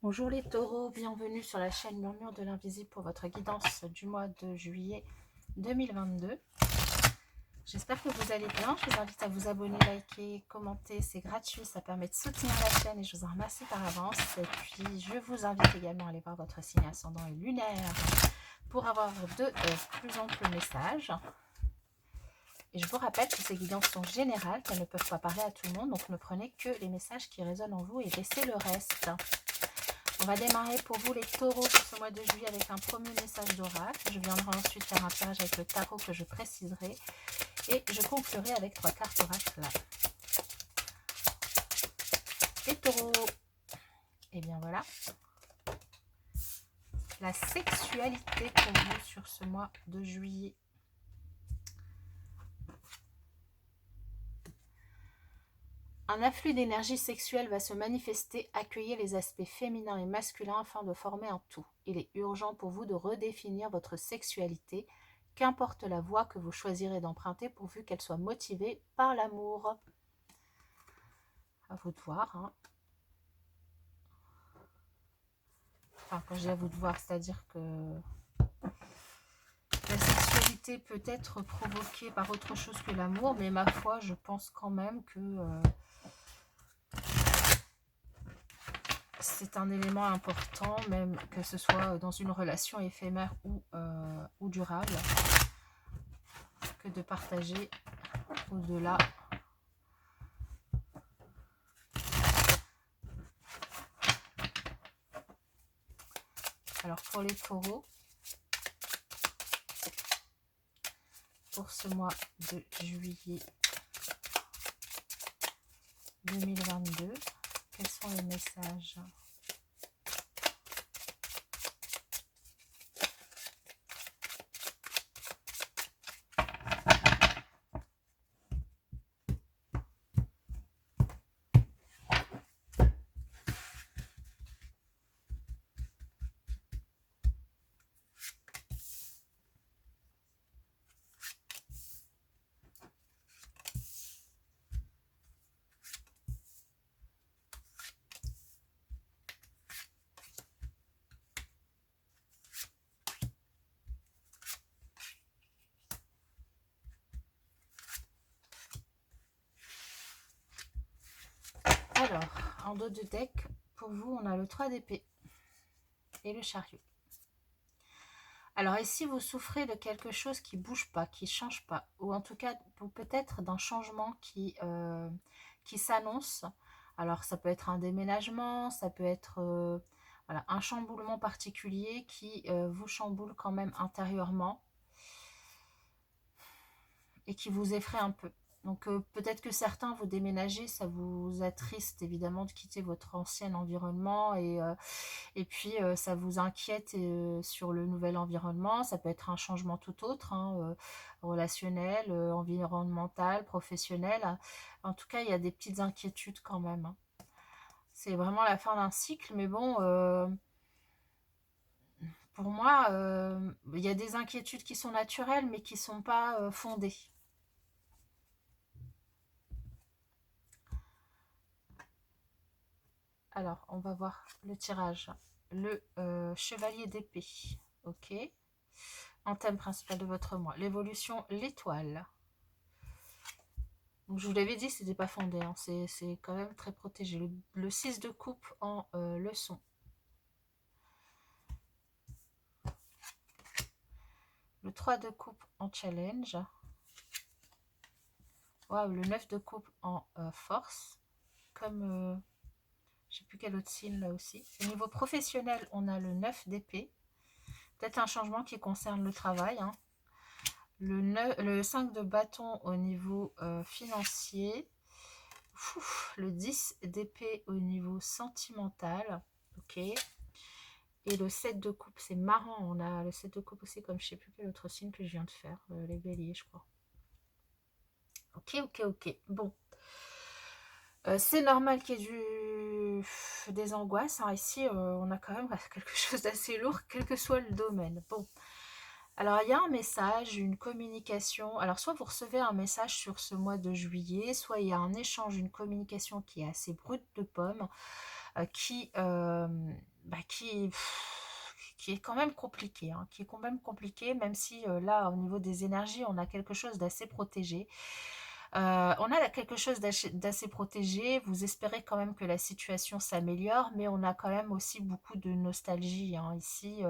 Bonjour les taureaux, bienvenue sur la chaîne Murmure de l'Invisible pour votre guidance du mois de juillet 2022. J'espère que vous allez bien. Je vous invite à vous abonner, liker, commenter. C'est gratuit, ça permet de soutenir la chaîne et je vous en remercie par avance. Et puis, je vous invite également à aller voir votre signe ascendant et lunaire pour avoir de plus amples messages. Et je vous rappelle que ces guidances sont générales, qu'elles ne peuvent pas parler à tout le monde. Donc, ne prenez que les messages qui résonnent en vous et laissez le reste. On va démarrer pour vous les taureaux pour ce mois de juillet avec un premier message d'oracle. Je viendrai ensuite faire un tirage avec le tarot que je préciserai. Et je conclurai avec 3 cartes oracle. Les taureaux. Et bien voilà. La sexualité pour vous sur ce mois de juillet. Un afflux d'énergie sexuelle va se manifester, accueillez les aspects féminins et masculins afin de former un tout. Il est urgent pour vous de redéfinir votre sexualité, qu'importe la voie que vous choisirez d'emprunter pourvu qu'elle soit motivée par l'amour. À vous de voir. Hein. Enfin, quand je dis à vous de voir, c'est-à-dire que la sexualité peut être provoquée par autre chose que l'amour, mais ma foi, je pense quand même que c'est un élément important, même que ce soit dans une relation éphémère ou durable, que de partager au-delà. Alors pour les taureaux, pour ce mois de juillet 2022, quels sont les messages ? Alors, en dos de deck, pour vous, on a le 3 d'épée et le chariot. Alors, et si vous souffrez de quelque chose qui ne bouge pas, qui ne change pas, ou en tout cas, peut-être d'un changement qui s'annonce, alors ça peut être un déménagement, ça peut être voilà, un chamboulement particulier qui vous chamboule quand même intérieurement et qui vous effraie un peu. Donc peut-être que certains, vous déménagez, ça vous attriste évidemment de quitter votre ancien environnement et puis ça vous inquiète sur le nouvel environnement. Ça peut être un changement tout autre, hein, relationnel, environnemental, professionnel. En tout cas, il y a des petites inquiétudes quand même. Hein. C'est vraiment la fin d'un cycle, mais bon, pour moi, il y a des inquiétudes qui sont naturelles, mais qui ne sont pas fondées. Alors, on va voir le tirage. Le chevalier d'épée. Ok. En thème principal de votre mois. L'évolution, l'étoile. Donc, je vous l'avais dit, c'était pas fondé. Hein. C'est quand même très protégé. Le 6 de coupe en leçon. Le 3 de coupe en challenge. Waouh, le 9 de coupe en force. Comme je sais plus quel autre signe là aussi. Au niveau professionnel, on a le 9 d'épée. Peut-être un changement qui concerne le travail. Hein. Le 5 de bâton au niveau financier. Le 10 d'épée au niveau sentimental. Ok. Et le 7 de coupe, c'est marrant. On a le 7 de coupe aussi, comme je ne sais plus quel autre signe que je viens de faire. Les béliers, je crois. Ok. Bon. C'est normal qu'il y ait des angoisses. Hein. Ici, on a quand même quelque chose d'assez lourd, quel que soit le domaine. Bon. Alors, il y a un message, une communication. Alors, soit vous recevez un message sur ce mois de juillet, soit il y a un échange, une communication qui est assez brute de pomme. qui est quand même compliqué, hein, qui est quand même compliqué, même si là, au niveau des énergies, on a quelque chose d'assez protégé. On a quelque chose d'assez protégé. Vous espérez quand même que la situation s'améliore, mais on a quand même aussi beaucoup de nostalgie, hein. Ici,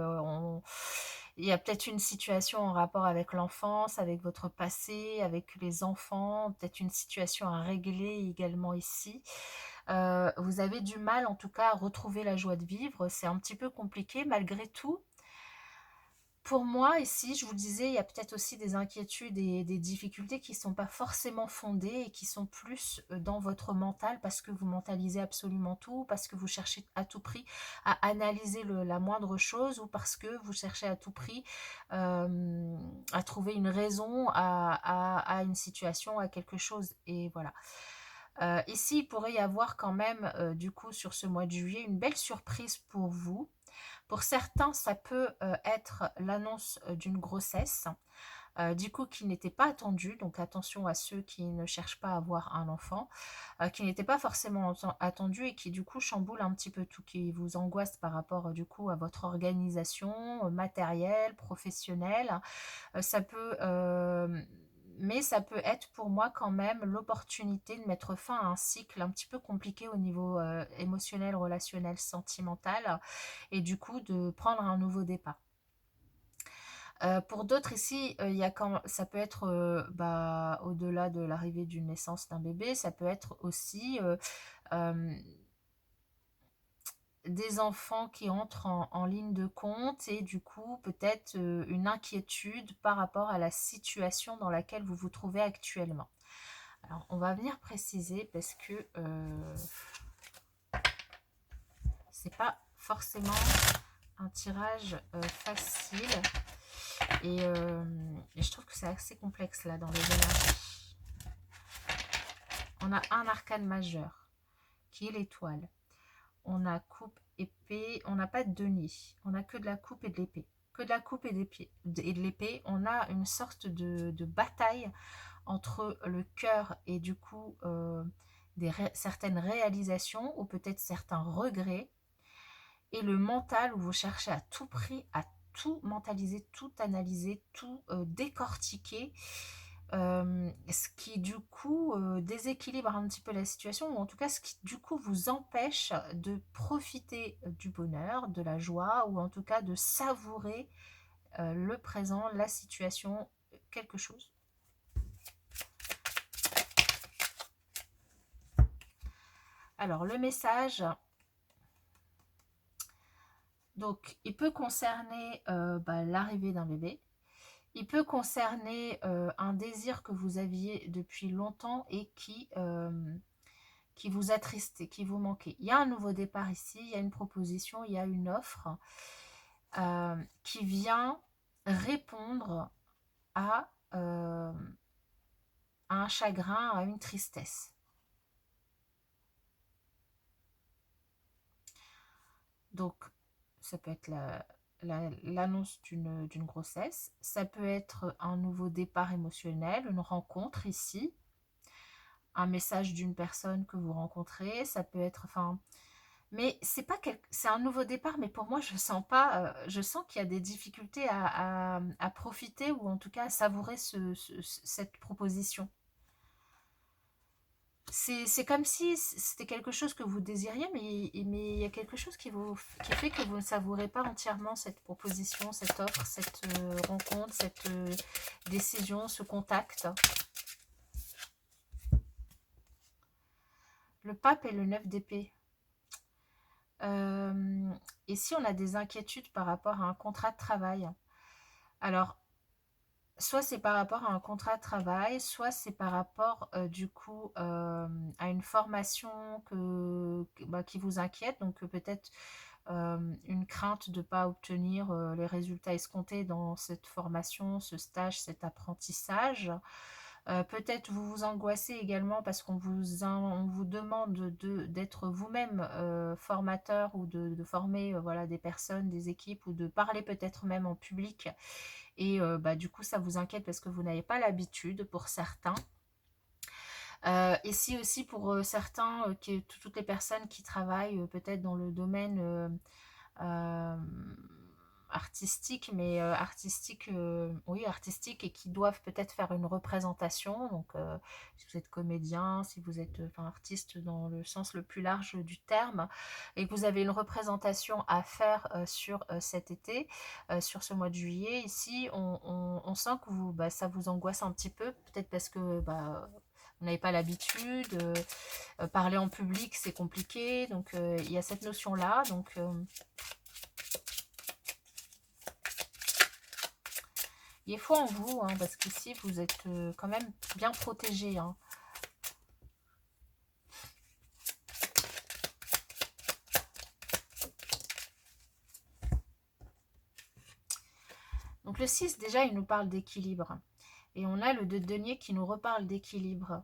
il y a peut-être une situation en rapport avec l'enfance, avec votre passé, avec les enfants, peut-être une situation à régler également ici. Vous avez du mal en tout cas à retrouver la joie de vivre. C'est un petit peu compliqué malgré tout. Pour moi, ici, je vous le disais, il y a peut-être aussi des inquiétudes et des difficultés qui ne sont pas forcément fondées et qui sont plus dans votre mental parce que vous mentalisez absolument tout, parce que vous cherchez à tout prix à analyser la moindre chose ou parce que vous cherchez à tout prix à trouver une raison à une situation, à quelque chose. Et voilà. Ici, il pourrait y avoir quand même, du coup, sur ce mois de juillet, une belle surprise pour vous. Pour certains, ça peut être l'annonce d'une grossesse, du coup qui n'était pas attendue, donc attention à ceux qui ne cherchent pas à avoir un enfant, qui n'était pas forcément attendu et qui du coup chamboule un petit peu tout, qui vous angoisse par rapport du coup à votre organisation matérielle, professionnelle. Ça peut mais ça peut être pour moi quand même l'opportunité de mettre fin à un cycle un petit peu compliqué au niveau émotionnel, relationnel, sentimental, et du coup de prendre un nouveau départ. Pour d'autres ici, ça peut être au-delà de l'arrivée d'une naissance d'un bébé, ça peut être aussi euh, des enfants qui entrent en ligne de compte et du coup peut-être une inquiétude par rapport à la situation dans laquelle vous vous trouvez actuellement. Alors on va venir préciser parce que c'est pas forcément un tirage facile et je trouve que c'est assez complexe là dans les énergies. On a un arcane majeur qui est l'étoile. On a coupe, épée, on n'a pas de denier, on a que de la coupe et de l'épée. Que de la coupe et de l'épée, on a une sorte de bataille entre le cœur et du coup certaines réalisations ou peut-être certains regrets et le mental où vous cherchez à tout prix à tout mentaliser, tout analyser, tout décortiquer, ce qui du coup déséquilibre un petit peu la situation, ou en tout cas ce qui du coup vous empêche de profiter du bonheur, de la joie, ou en tout cas de savourer le présent, la situation, quelque chose. Alors le message, donc il peut concerner l'arrivée d'un bébé. Il peut concerner un désir que vous aviez depuis longtemps et qui vous attristait, qui vous manquait. Il y a un nouveau départ ici, il y a une proposition, il y a une offre qui vient répondre à un chagrin, à une tristesse. Donc, ça peut être l'annonce d'une grossesse, ça peut être un nouveau départ émotionnel, une rencontre ici, un message d'une personne que vous rencontrez, ça peut être, enfin, mais c'est un nouveau départ, mais pour moi je sens pas, je sens qu'il y a des difficultés à profiter ou en tout cas à savourer cette proposition. C'est comme si c'était quelque chose que vous désiriez, mais il y a quelque chose qui fait que vous ne savourez pas entièrement cette proposition, cette offre, cette rencontre, cette décision, ce contact. Le pape et le 9 d'épée. Ici, on a des inquiétudes par rapport à un contrat de travail. Alors, soit c'est par rapport à un contrat de travail, soit c'est par rapport du coup à une formation qui vous inquiète, donc peut-être une crainte de ne pas obtenir les résultats escomptés dans cette formation, ce stage, cet apprentissage. Peut-être vous vous angoissez également parce on vous demande d'être vous-même formateur ou de former voilà, des personnes, des équipes ou de parler peut-être même en public. Et du coup, ça vous inquiète parce que vous n'avez pas l'habitude pour certains. Ici aussi pour certains, toutes les personnes qui travaillent peut-être dans le domaine euh, artistique, mais artistique, oui, artistique, et qui doivent peut-être faire une représentation. Donc, si vous êtes comédien, si vous êtes enfin, artiste dans le sens le plus large du terme, et que vous avez une représentation à faire sur cet été, sur ce mois de juillet, ici, on sent que vous, bah, ça vous angoisse un petit peu, peut-être parce que bah, vous n'avez pas l'habitude, parler en public c'est compliqué, donc il y a cette notion-là, donc il est foi en vous, hein, parce qu'ici, vous êtes quand même bien protégé. Hein. Donc le 6, déjà, il nous parle d'équilibre. Et on a le 2 de denier qui nous reparle d'équilibre.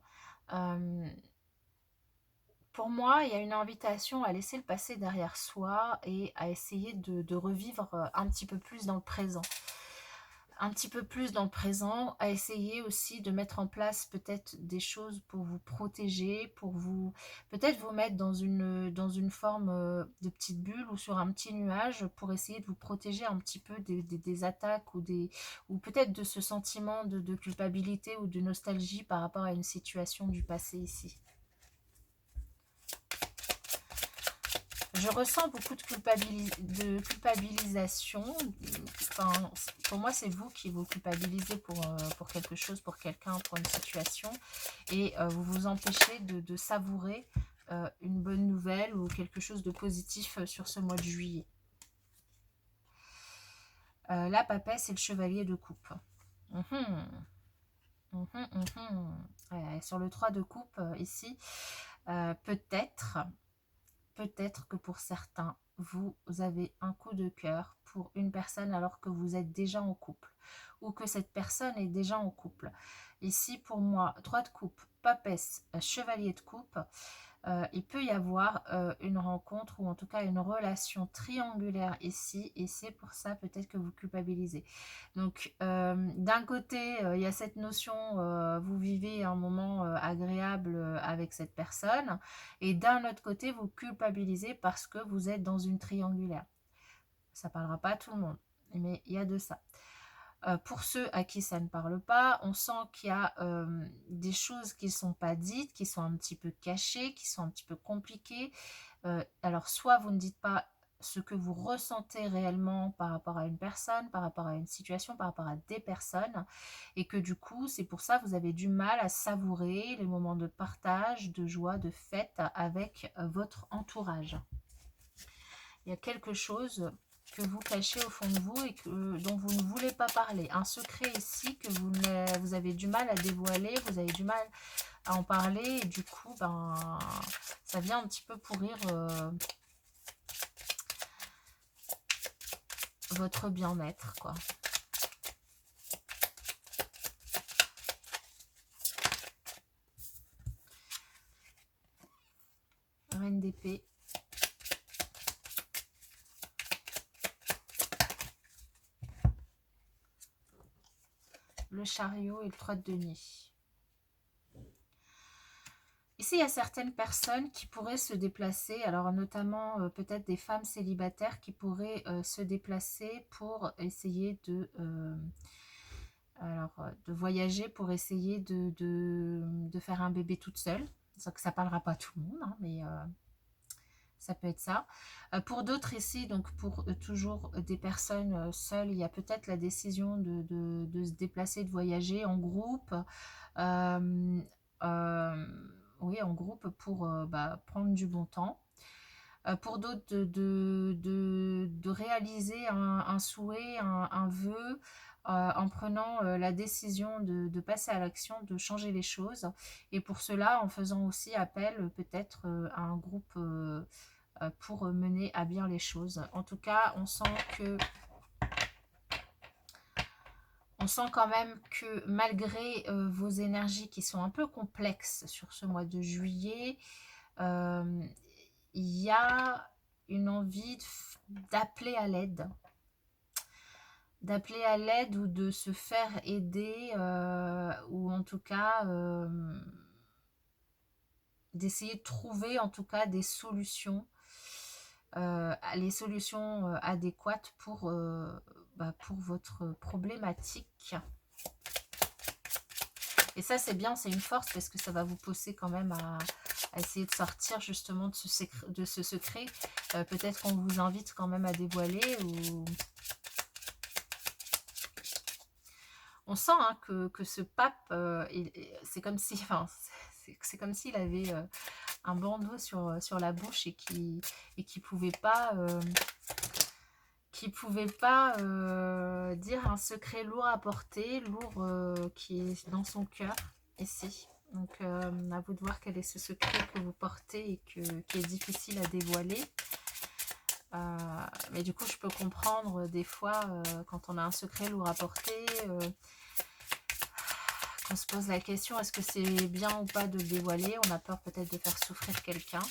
Pour moi, il y a une invitation à laisser le passé derrière soi et à essayer de revivre un petit peu plus dans le présent. Un petit peu plus dans le présent, à essayer aussi de mettre en place peut-être des choses pour vous protéger, pour vous peut-être vous mettre dans une forme de petite bulle ou sur un petit nuage pour essayer de vous protéger un petit peu des attaques ou peut-être de ce sentiment de culpabilité ou de nostalgie par rapport à une situation du passé ici. Je ressens beaucoup de culpabilisation. Enfin, pour moi, c'est vous qui vous culpabilisez pour quelque chose, pour quelqu'un, pour une situation. Et vous vous empêchez de savourer une bonne nouvelle ou quelque chose de positif sur ce mois de juillet. La papesse et le chevalier de coupe. Sur le 3 de coupe, ici, peut-être que pour certains, vous avez un coup de cœur pour une personne alors que vous êtes déjà en couple ou que cette personne est déjà en couple. Ici, pour moi, 3 de coupe, papesse, chevalier de coupe, il peut y avoir une rencontre ou en tout cas une relation triangulaire ici et c'est pour ça peut-être que vous culpabilisez. Donc d'un côté il y a cette notion vous vivez un moment agréable avec cette personne et d'un autre côté vous culpabilisez parce que vous êtes dans une triangulaire. Ça parlera pas à tout le monde mais il y a de ça. Pour ceux à qui ça ne parle pas, on sent qu'il y a des choses qui ne sont pas dites, qui sont un petit peu cachées, qui sont un petit peu compliquées. Alors, soit vous ne dites pas ce que vous ressentez réellement par rapport à une personne, par rapport à une situation, par rapport à des personnes, et que du coup, c'est pour ça que vous avez du mal à savourer les moments de partage, de joie, de fête avec votre entourage. Il y a quelque chose que vous cachez au fond de vous et dont vous ne voulez pas parler. Un secret ici que vous avez du mal à dévoiler, vous avez du mal à en parler et du coup, ben, ça vient un petit peu pourrir votre bien-être, quoi. Reine d'épée. Le chariot et le 3 de denier. Ici, il y a certaines personnes qui pourraient se déplacer, alors notamment peut-être des femmes célibataires qui pourraient se déplacer pour essayer de voyager, pour essayer de faire un bébé toute seule. Ça que ça parlera pas à tout le monde, hein, mais ça peut être ça. Pour d'autres ici, donc pour toujours des personnes seules, il y a peut-être la décision de se déplacer, de voyager en groupe. Oui, en groupe pour prendre du bon temps. Pour d'autres, de réaliser un souhait, un vœu, en prenant la décision de passer à l'action, de changer les choses. Et pour cela, en faisant aussi appel peut-être à un groupe pour mener à bien les choses. En tout cas, on sent quand même que malgré vos énergies qui sont un peu complexes sur ce mois de juillet, il y a une envie d'appeler à l'aide. D'appeler à l'aide ou de se faire aider, ou en tout cas d'essayer de trouver en tout cas des solutions, les solutions adéquates pour votre problématique. Et ça, c'est bien, c'est une force parce que ça va vous pousser quand même à essayer de sortir justement de ce secret. Peut-être qu'on vous invite quand même à dévoiler ou... On sent hein, que ce pape, c'est comme si, enfin, c'est comme s'il avait un bandeau sur la bouche et qui pouvait pas, dire un secret lourd à porter, lourd qui est dans son cœur ici. Donc à vous de voir quel est ce secret que vous portez et qui est difficile à dévoiler. Mais du coup je peux comprendre des fois quand on a un secret lourd à porter, qu'on se pose la question est-ce que c'est bien ou pas de le dévoiler. On a peur peut-être de faire souffrir quelqu'un.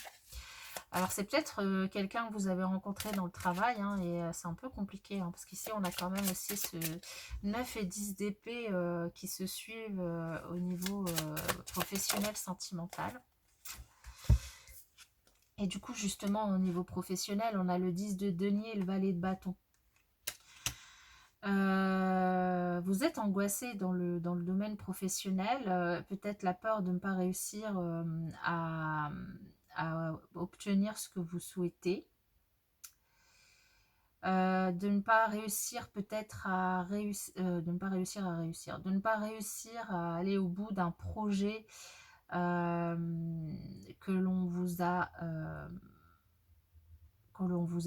Alors c'est peut-être quelqu'un que vous avez rencontré dans le travail hein, et c'est un peu compliqué hein, parce qu'ici on a quand même aussi ce 9 et 10 d'épée qui se suivent au niveau professionnel sentimental. Et du coup justement au niveau professionnel on a le 10 de denier et le valet de bâton. Vous êtes angoissé dans le domaine professionnel, peut-être la peur de ne pas réussir à obtenir ce que vous souhaitez, de ne pas réussir peut-être à réussir, de ne pas réussir à aller au bout d'un projet que l'on vous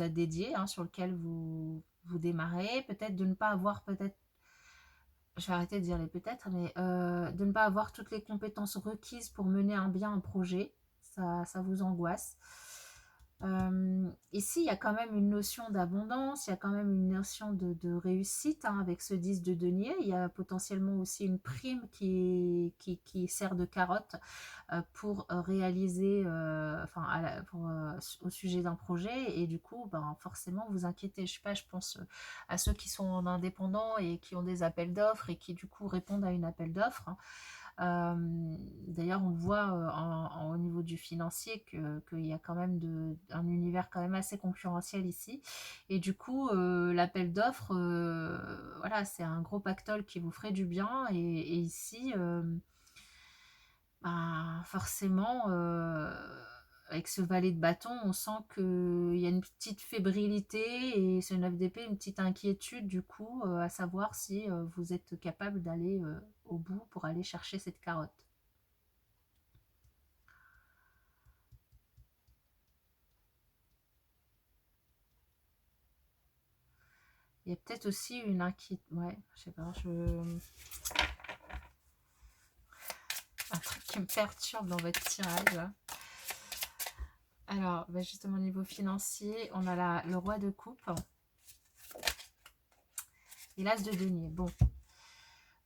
a dédié, hein, sur lequel vous démarrez, peut-être de ne pas avoir je vais arrêter de dire les peut-être, mais de ne pas avoir toutes les compétences requises pour mener un projet, ça vous angoisse. Ici, il y a quand même une notion d'abondance, il y a quand même une notion de réussite hein, avec ce 10 de denier. Il y a potentiellement aussi une prime qui sert de carotte pour réaliser, au sujet d'un projet. Et du coup, ben, forcément, vous inquiétez. Je sais pas, je pense à ceux qui sont en indépendant et qui ont des appels d'offres et qui du coup répondent à une appel d'offres. D'ailleurs, on voit au niveau du financier qu'il y a quand même un univers quand même assez concurrentiel ici. Et du coup, l'appel d'offres, voilà, c'est un gros pactole qui vous ferait du bien. Et ici, ben, forcément, avec ce valet de bâton, on sent qu'il y a une petite fébrilité et ce 9 d'épée, une petite inquiétude du coup, à savoir si vous êtes capable d'aller au bout pour aller chercher cette carotte. Il y a peut-être aussi une inquiétude, ouais, je sais pas, un truc qui me perturbe dans votre tirage. Alors, ben justement au niveau financier, on a le roi de coupe et l'as de denier. Bon,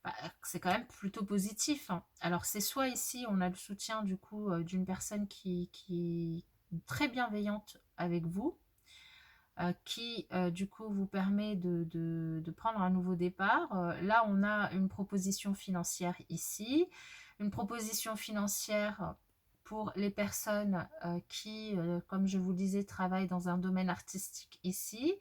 bah, c'est quand même plutôt positif. Hein. Alors, c'est soit ici, on a le soutien du coup d'une personne qui est très bienveillante avec vous, qui du coup vous permet de prendre un nouveau départ. Là, on a une proposition financière ici, une proposition financière pour les personnes qui, comme je vous le disais, travaillent dans un domaine artistique ici.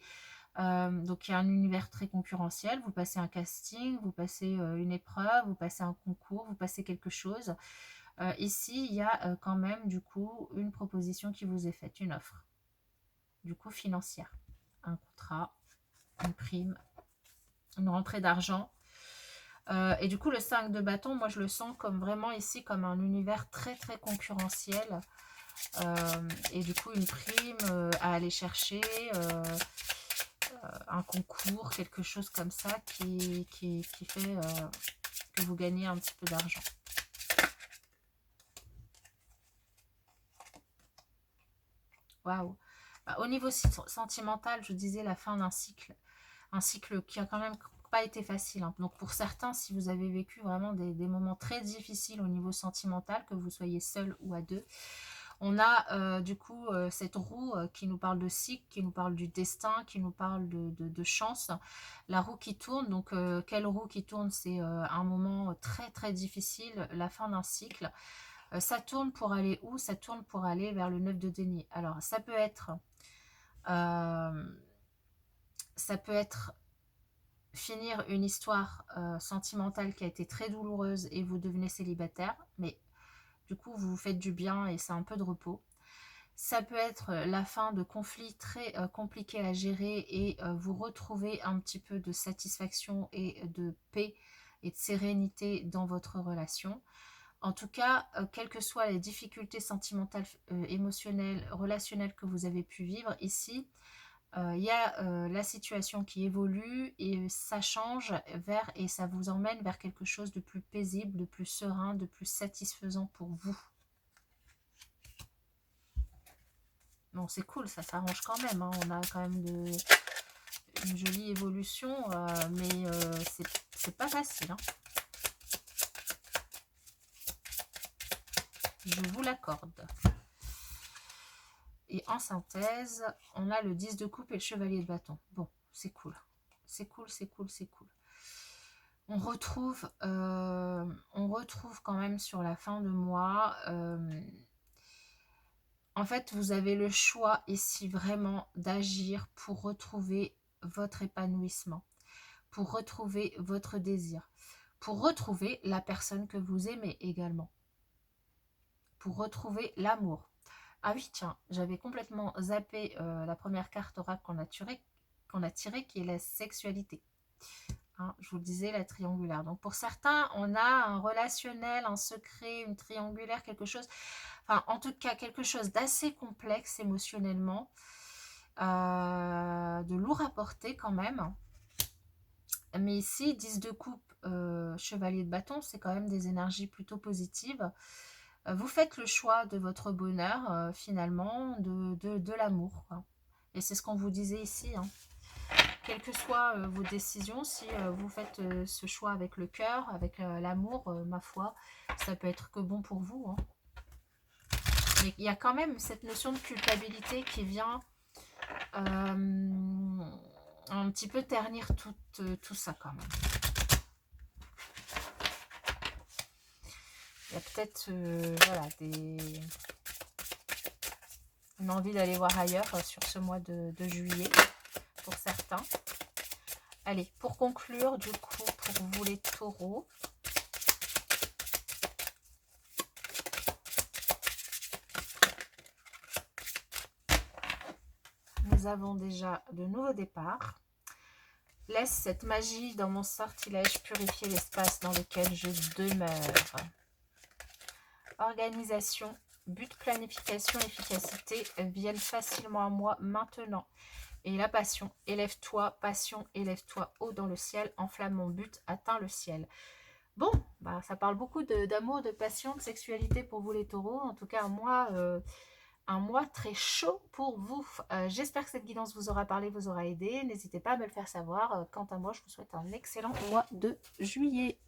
Donc il y a un univers très concurrentiel, vous passez un casting, vous passez une épreuve, vous passez un concours, vous passez quelque chose. Ici, il y a quand même du coup une proposition qui vous est faite, une offre, du coup financière, un contrat, une prime, une rentrée d'argent. Et du coup le 5 de bâton, moi je le sens comme vraiment ici comme un univers très très concurrentiel. Et du coup une prime à aller chercher, un concours, quelque chose comme ça qui fait que vous gagnez un petit peu d'argent. Waouh. Bah, au niveau sentimental, je disais la fin d'un cycle. Un cycle qui a quand même pas été facile. Hein. Donc pour certains, si vous avez vécu vraiment des moments très difficiles au niveau sentimental, que vous soyez seul ou à deux, on a du coup cette roue qui nous parle de cycle, qui nous parle du destin, qui nous parle de chance. La roue qui tourne, donc quelle roue qui tourne? C'est un moment très très difficile, la fin d'un cycle. Ça tourne pour aller où? Ça tourne pour aller vers le 9 de denier. Alors, ça peut être finir une histoire sentimentale qui a été très douloureuse et vous devenez célibataire, mais du coup, vous vous faites du bien et c'est un peu de repos. Ça peut être la fin de conflits très compliqués à gérer et vous retrouvez un petit peu de satisfaction et de paix et de sérénité dans votre relation. En tout cas, quelles que soient les difficultés sentimentales, émotionnelles, relationnelles que vous avez pu vivre, ici, il y a la situation qui évolue et ça change vers et ça vous emmène vers quelque chose de plus paisible, de plus serein, de plus satisfaisant pour vous. Bon, c'est cool, ça s'arrange quand même, hein. On a quand même une jolie évolution, mais c'est pas facile, hein. Je vous l'accorde. Et en synthèse, on a le 10 de coupe et le chevalier de bâton. Bon, c'est cool. C'est cool, c'est cool, c'est cool. On retrouve quand même sur la fin de mois. En fait, vous avez le choix ici vraiment d'agir pour retrouver votre épanouissement, pour retrouver votre désir, pour retrouver la personne que vous aimez également, pour retrouver l'amour. Ah oui, tiens, j'avais complètement zappé la première carte oracle qu'on a tirée, qui est la sexualité. Hein, je vous le disais, la triangulaire. Donc pour certains, on a un relationnel, un secret, une triangulaire, quelque chose, enfin en tout cas quelque chose d'assez complexe émotionnellement, de lourd à porter quand même. Mais ici, 10 de coupe, chevalier de bâton, c'est quand même des énergies plutôt positives. Vous faites le choix de votre bonheur, finalement, de l'amour. Et c'est ce qu'on vous disait ici, hein. Quelles que soient vos décisions, si vous faites ce choix avec le cœur, avec l'amour, ma foi, ça peut être que bon pour vous, hein. Mais il y a quand même cette notion de culpabilité qui vient un petit peu ternir tout ça quand même. Il y a peut-être voilà, une envie d'aller voir ailleurs sur ce mois de juillet pour certains. Allez, pour conclure, du coup, pour vous les taureaux, nous avons déjà de nouveaux départs. Laisse cette magie dans mon sortilège purifier l'espace dans lequel je demeure. Organisation, but, planification, efficacité viennent facilement à moi maintenant. Et la passion, élève-toi, passion, élève-toi haut dans le ciel, enflamme mon but, atteins le ciel. Bon, bah, ça parle beaucoup d'amour, de passion, de sexualité pour vous les taureaux. En tout cas, un mois très chaud pour vous. J'espère que cette guidance vous aura parlé, vous aura aidé. N'hésitez pas à me le faire savoir. Quant à moi, je vous souhaite un excellent mois de juillet.